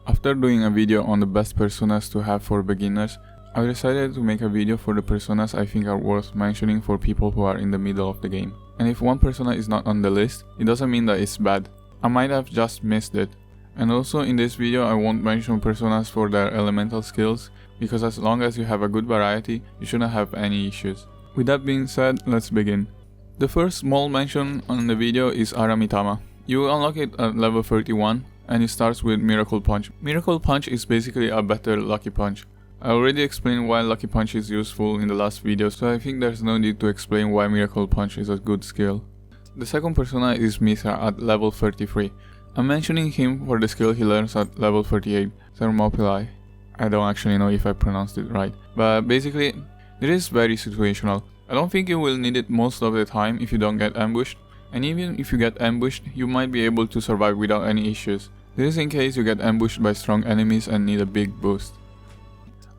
After doing a video on the best personas to have for beginners, I decided to make a video for the personas I think are worth mentioning for people who are in the middle of the game. And if one persona is not on the list, it doesn't mean that it's bad. I might have just missed it. And also in this video I won't mention personas for their elemental skills, because as long as you have a good variety, you shouldn't have any issues. With that being said, let's begin. The first small mention on the video is Ara Mitama. You unlock it at level 31 and it starts with Miracle Punch. Miracle Punch is basically a better Lucky Punch. I already explained why Lucky Punch is useful in the last video, so I think there's no need to explain why Miracle Punch is a good skill. The second persona is Mithra at level 33. I'm mentioning him for the skill he learns at level 38, Thermopylae. I don't actually know if I pronounced it right, but basically, it is very situational. I don't think you will need it most of the time if you don't get ambushed, and even if you get ambushed, you might be able to survive without any issues. This is in case you get ambushed by strong enemies and need a big boost.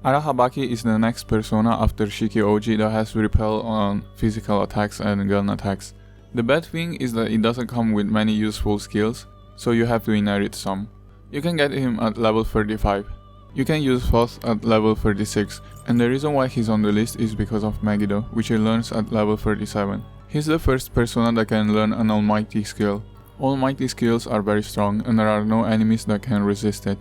Arahabaki is the next persona after Shiki Oji that has repel on physical attacks and gun attacks. The bad thing is that it doesn't come with many useful skills, so you have to inherit some. You can get him at level 35. You can use Thoth at level 36, and the reason why he's on the list is because of Megiddo, which he learns at level 37. He's the first persona that can learn an almighty skill. Almighty skills are very strong and there are no enemies that can resist it.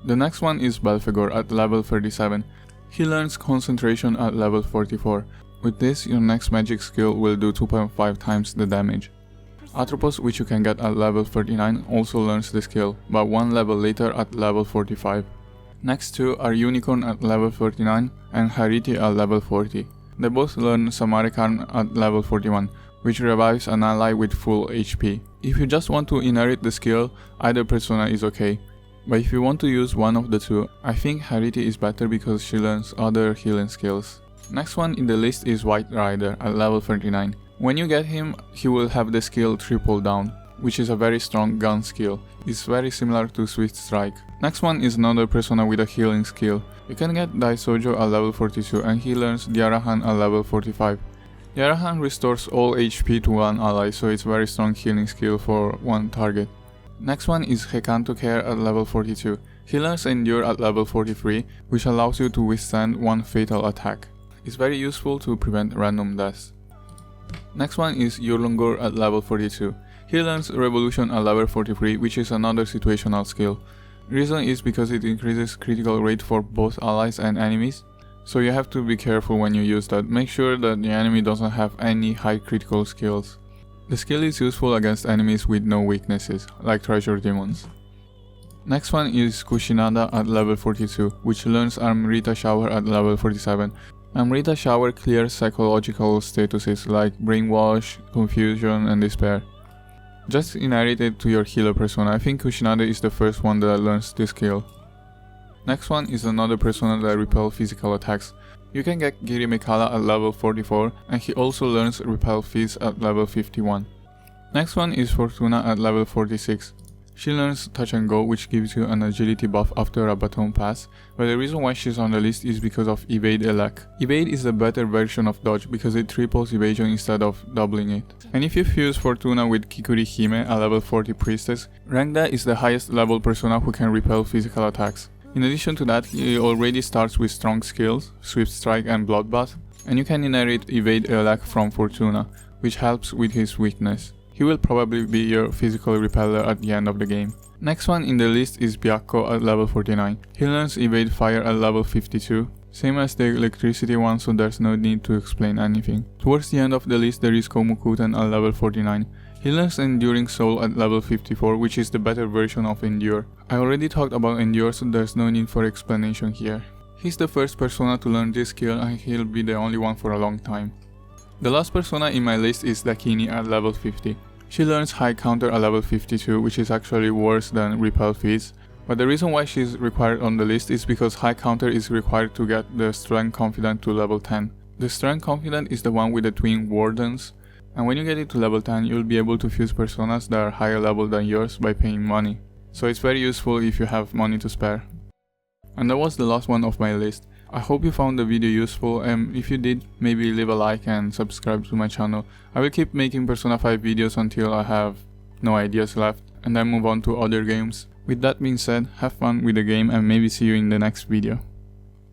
The next one is Belphegor at level 37. He learns concentration at level 44. With this, your next magic skill will do 2.5 times the damage. Atropos, which you can get at level 39, also learns the skill, but one level later at level 45. Next two are Unicorn at level 49 and Hariti at level 40. They both learn Samarikan at level 41, which revives an ally with full HP. If you just want to inherit the skill, either persona is okay. But if you want to use one of the two, I think Hariti is better because she learns other healing skills. Next one in the list is White Rider at level 39. When you get him, he will have the skill Triple Down, which is a very strong gun skill. It's very similar to Swift Strike. Next one is another persona with a healing skill. You can get Daisojo at level 42 and he learns the Arahan at level 45. The Arahan restores all HP to one ally, so it's a very strong healing skill for one target. Next one is Hekanto Care at level 42. He learns Endure at level 43, which allows you to withstand one fatal attack. It's very useful to prevent random deaths. Next one is Yurlungor at level 42. He learns Revolution at level 43, which is another situational skill. Reason is because it increases critical rate for both allies and enemies, so you have to be careful when you use that. Make sure that the enemy doesn't have any high critical skills. The skill is useful against enemies with no weaknesses, like treasure demons. Next one is Kushinada at level 42, which learns Amrita Shower at level 47. Amrita Shower clears psychological statuses like brainwash, confusion, and despair. Just inherit it to your healer persona. I think Kushinada is the first one that learns this skill. Next one is another persona that repels physical attacks. You can get Giri Mikala at level 44 and he also learns Repel Phys at level 51. Next one is Fortuna at level 46. She learns Touch and Go, which gives you an agility buff after a baton pass, but the reason why she's on the list is because of Evade Elec. Evade is the better version of Dodge because it triples evasion instead of doubling it. And if you fuse Fortuna with Kikuri Hime, a level 40 priestess, Rangda is the highest level persona who can repel physical attacks. In addition to that, he already starts with strong skills, Swift Strike and Bloodbath, and you can inherit Evade Elec from Fortuna, which helps with his weakness. He will probably be your physical repeller at the end of the game. Next one in the list is Bianco at level 49. He learns Evade Fire at level 52. Same as the electricity one, so there's no need to explain anything. Towards the end of the list there is Komukuten at level 49. He learns Enduring Soul at level 54, which is the better version of Endure. I already talked about Endure, so there's no need for explanation here. He's the first persona to learn this skill and he'll be the only one for a long time. The last persona in my list is Dakini at level 50. She learns High Counter at level 52, which is actually worse than Repel Phys, but the reason why she's required on the list is because High Counter is required to get the Strength Confidant to level 10. The Strength Confidant is the one with the twin wardens, and when you get it to level 10, you'll be able to fuse personas that are higher level than yours by paying money. So it's very useful if you have money to spare. And that was the last one of my list. I hope you found the video useful, and if you did, maybe leave a like and subscribe to my channel. I will keep making Persona 5 videos until I have no ideas left, and then move on to other games. With that being said, have fun with the game and maybe see you in the next video.